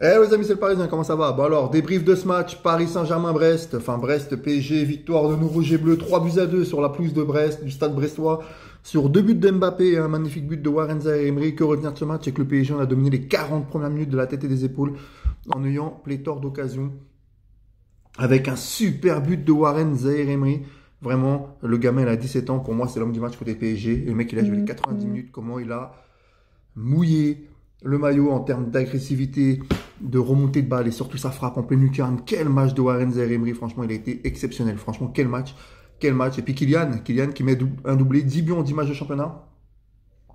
Eh les amis, c'est le Parisien, comment ça va? Bon alors, débrief de ce match, Paris Saint-Germain-Brest, enfin Brest, PSG, victoire de nos Rouges et Bleus, 3-2 sur la pelouse de Brest, du stade brestois, sur 2 buts de Mbappé et un magnifique but de Warren Zaïre-Emery. Que retenir de ce match? C'est que le PSG, on a dominé les 40 premières minutes de la tête et des épaules, en ayant pléthore d'occasions, avec un super but de Warren Zaïre-Emery. Vraiment, le gamin, il a 17 ans, pour moi, c'est l'homme du match côté PSG. Et le mec, il a joué les 90 minutes, comment il a mouillé le maillot en termes d'agressivité, de remontée de balle et surtout sa frappe en pleine lucarne. Quel match de Warren Zaïre-Emery, franchement, il a été exceptionnel. Franchement, quel match, quel match. Et puis Kylian qui met un doublé, 10 buts en 10 matchs de championnat.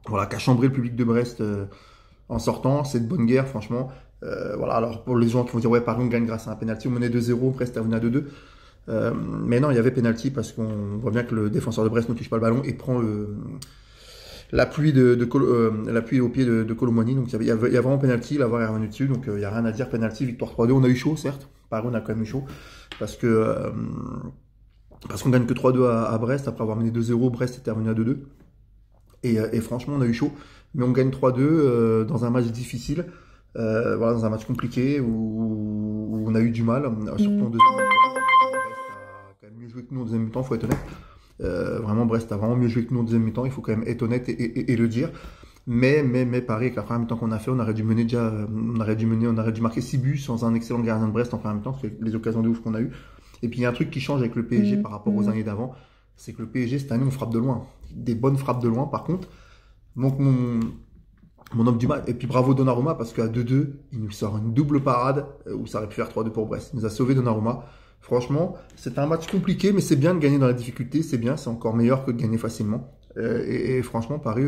Voilà, qui a chambré le public de Brest en sortant. C'est de bonne guerre, franchement. Voilà, alors pour les gens qui vont dire, ouais, Paris, on gagne grâce à un penalty, on menait 2-0, Brest a venu à 2-2. Mais non, il y avait penalty parce qu'on voit bien que le défenseur de Brest ne touche pas le ballon et prend l'appui l'appui au pied de Colomani. Donc il y a vraiment penalty, la VAR est revenu dessus, donc il n'y a rien à dire. Penalty, victoire 3-2. On a eu chaud, certes. Paris, on a quand même eu chaud parce qu'on gagne que 3-2 à Brest après avoir mené 2-0. Brest était revenu à 2-2. Et franchement, on a eu chaud. Mais on gagne 3-2 dans un match difficile. Voilà, dans un match compliqué où on a eu du mal, surtout en deuxième mi-temps. Brest a quand même mieux joué que nous en deuxième mi-temps, il faut être honnête. Vraiment, Brest a vraiment mieux joué que nous en deuxième mi-temps, il faut quand même être honnête et le dire. Mais Paris, avec la première mi-temps qu'on a fait, on aurait dû marquer 6 buts sans un excellent gardien de Brest en première mi-temps, c'est les occasions de ouf qu'on a eues. Et puis il y a un truc qui change avec le PSG par rapport aux années d'avant, c'est que le PSG cette année on frappe de loin. Des bonnes frappes de loin par contre. Donc mon homme du match, et puis bravo Donnarumma parce qu'à 2-2, il nous sort une double parade où ça aurait pu faire 3-2 pour Brest. Il nous a sauvé Donnarumma. Franchement, c'est un match compliqué, mais c'est bien de gagner dans la difficulté, c'est bien, c'est encore meilleur que de gagner facilement. Et franchement, Paris,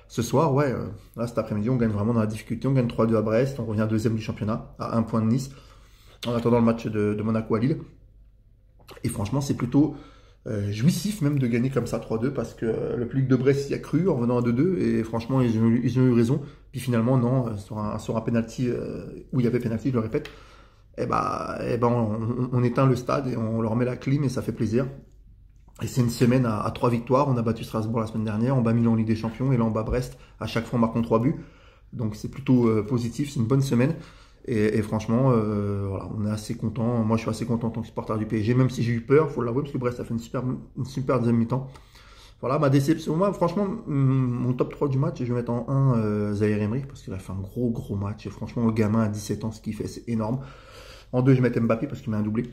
ce soir, ouais, là cet après-midi, on gagne vraiment dans la difficulté, on gagne 3-2 à Brest, on revient deuxième du championnat, à 1 point de Nice, en attendant le match de Monaco à Lille. Et franchement, c'est plutôt jouissif même de gagner comme ça 3-2 parce que le public de Brest y a cru en venant à 2-2 et franchement, ils ont eu raison. Puis finalement, non, sur un penalty où il y avait penalty, je le répète, on éteint le stade et on leur met la clim et ça fait plaisir. Et c'est une semaine à 3 victoires. On a battu Strasbourg la semaine dernière, on bat Milan en Ligue des Champions et là on bat Brest. À chaque fois, on marque 3 buts. Donc c'est plutôt positif, c'est une bonne semaine. Et franchement, voilà, on est assez content. Moi, je suis assez content en tant que supporter du PSG, même si j'ai eu peur, faut l'avouer, parce que Brest a fait une super deuxième mi-temps. Voilà, ma déception. Moi, franchement, mon top 3 du match, je vais mettre en 1 Zaïre-Emery, parce qu'il a fait un gros match. Et franchement, le gamin à 17 ans, ce qu'il fait, c'est énorme. En 2, je vais mettre Mbappé, parce qu'il met un doublé.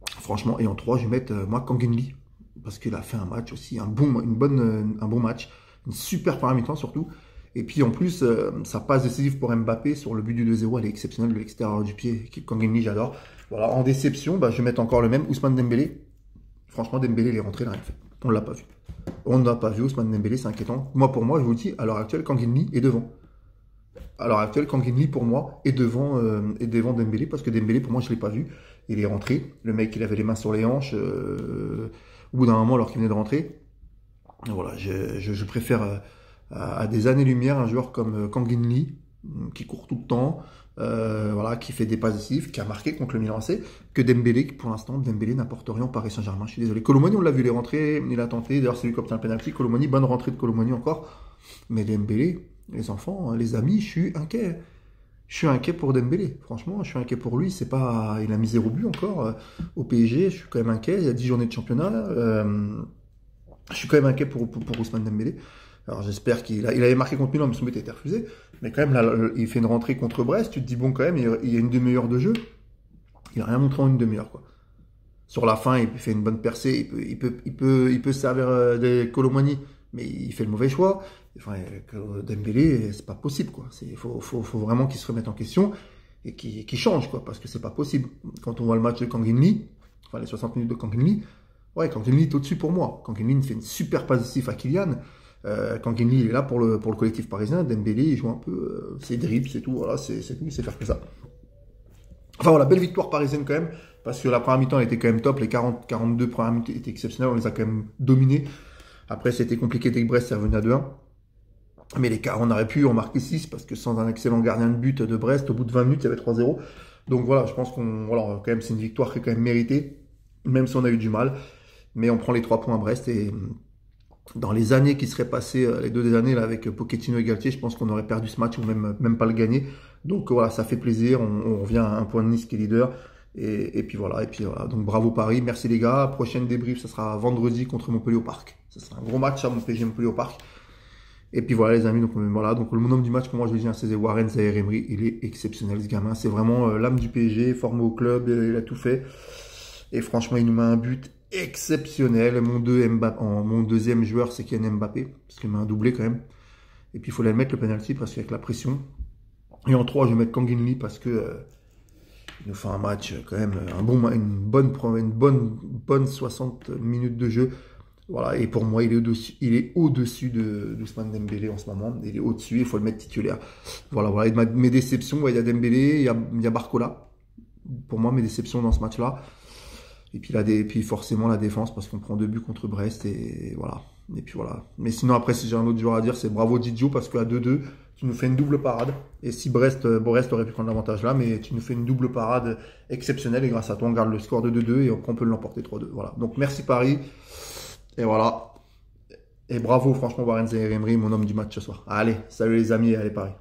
Franchement, et en 3, je vais mettre moi Kang In Lee, parce qu'il a fait un match aussi, un bon match. Une super première mi-temps surtout. Et puis en plus, sa passe décisive pour Mbappé sur le but du 2-0, elle est exceptionnelle de l'extérieur du pied. Kang In Lee, j'adore. Voilà, en déception, je vais mettre encore le même, Ousmane Dembélé. Franchement, Dembélé, il est rentré, il n'a rien fait. On ne l'a pas vu. On ne l'a pas vu, Ousmane Dembélé, c'est inquiétant. Pour moi, je vous le dis, à l'heure actuelle, Kang In Lee est devant. À l'heure actuelle, Kang In Lee, pour moi, est devant Dembélé, parce que Dembélé, pour moi, je ne l'ai pas vu. Il est rentré. Le mec, il avait les mains sur les hanches au bout d'un moment, alors qu'il venait de rentrer. Et voilà, je préfère à des années-lumière un joueur comme Kang In Lee, qui court tout le temps, voilà, qui fait des passes décisives, qui a marqué contre le Milan AC, que Dembélé, pour l'instant, Dembélé n'apporte rien au Paris Saint-Germain. Je suis désolé. Colomani, on l'a vu, il est rentré, il a tenté. D'ailleurs, c'est lui qui obtient le penalty. Colomani, bonne rentrée de Colomani encore. Mais Dembélé, les enfants, les amis, je suis inquiet. Je suis inquiet pour Dembélé. Franchement, je suis inquiet pour lui. C'est pas, il a mis 0 but encore au PSG. Je suis quand même inquiet. Il y a 10 journées de championnat. Je suis quand même inquiet pour Ousmane Dembélé. Alors j'espère qu'il avait marqué contre Milan, mais son but a été refusé. Mais quand même, là, il fait une rentrée contre Brest. Tu te dis, bon, quand même, il y a une demi-heure de jeu. Il n'a rien montré en une demi-heure, quoi. Sur la fin, il fait une bonne percée. Il peut servir des Colomani, mais il fait le mauvais choix. Enfin, Dembélé, c'est pas possible, quoi. Il faut vraiment qu'il se remette en question et qu'il change, quoi, parce que c'est pas possible. Quand on voit le match de Kang In Lee, enfin les 60 minutes de Kang In Lee, ouais, Kang In Lee est au-dessus pour moi. Kang In Lee fait une super passe décisive à Kylian. Kang In Lee, il est là pour le collectif parisien. Dembélé, il joue un peu ses dribbles, c'est tout. Voilà, c'est tout, il sait faire que ça. Enfin voilà, belle victoire parisienne quand même, parce que la première mi-temps elle était quand même top. Les 42 premières minutes étaient exceptionnelles, on les a quand même dominés. Après, c'était compliqué dès que Brest est revenu à 2-1. Mais on aurait pu en marquer 6 parce que sans un excellent gardien de but de Brest, au bout de 20 minutes, il y avait 3-0. Donc voilà, je pense quand même, c'est une victoire qui est quand même méritée, même si on a eu du mal. Mais on prend les 3 points à Brest et dans les années qui seraient passées, les 2 années là, avec Pochettino et Galtier, je pense qu'on aurait perdu ce match ou même pas le gagner. Donc voilà, ça fait plaisir. On revient à un point de Nice qui est leader. Et puis voilà, donc bravo Paris, merci les gars. Prochaine débrief, ça sera vendredi contre Montpellier au Parc. Ça sera un gros match à Montpellier au Parc. Et puis voilà les amis, donc voilà, donc le homme du match pour moi je le dis, c'est Warren Zaïre-Emery, il est exceptionnel ce gamin, c'est vraiment l'âme du PSG, formé au club, il a tout fait. Et franchement, il nous met un but exceptionnel. Mon deuxième joueur, c'est Kylian Mbappé, parce qu'il met un doublé quand même. Et puis il faut le mettre le penalty parce qu'avec la pression. Et en 3, je vais mettre Kang In Lee parce que il nous fait un match quand même, une bonne 60 minutes de jeu. Voilà, et pour moi, il est au-dessus de Ousmane Dembélé en ce moment. Il est au-dessus, il faut le mettre titulaire. Voilà. Et mes déceptions, il y a Dembélé, il y a Barcola. Pour moi, mes déceptions dans ce match-là. Et puis forcément la défense parce qu'on prend 2 buts contre Brest et voilà. Et puis voilà. Mais sinon après, si j'ai un autre joueur à dire, c'est bravo Didio parce qu'à 2-2, tu nous fais une double parade. Et si Brest aurait pu prendre l'avantage là, mais tu nous fais une double parade exceptionnelle et grâce à toi, on garde le score de 2-2 et on peut l'emporter 3-2. Voilà. Donc merci Paris. Et voilà. Et bravo franchement Warren Zaïre-Emery, mon homme du match ce soir. Allez, salut les amis et allez Paris.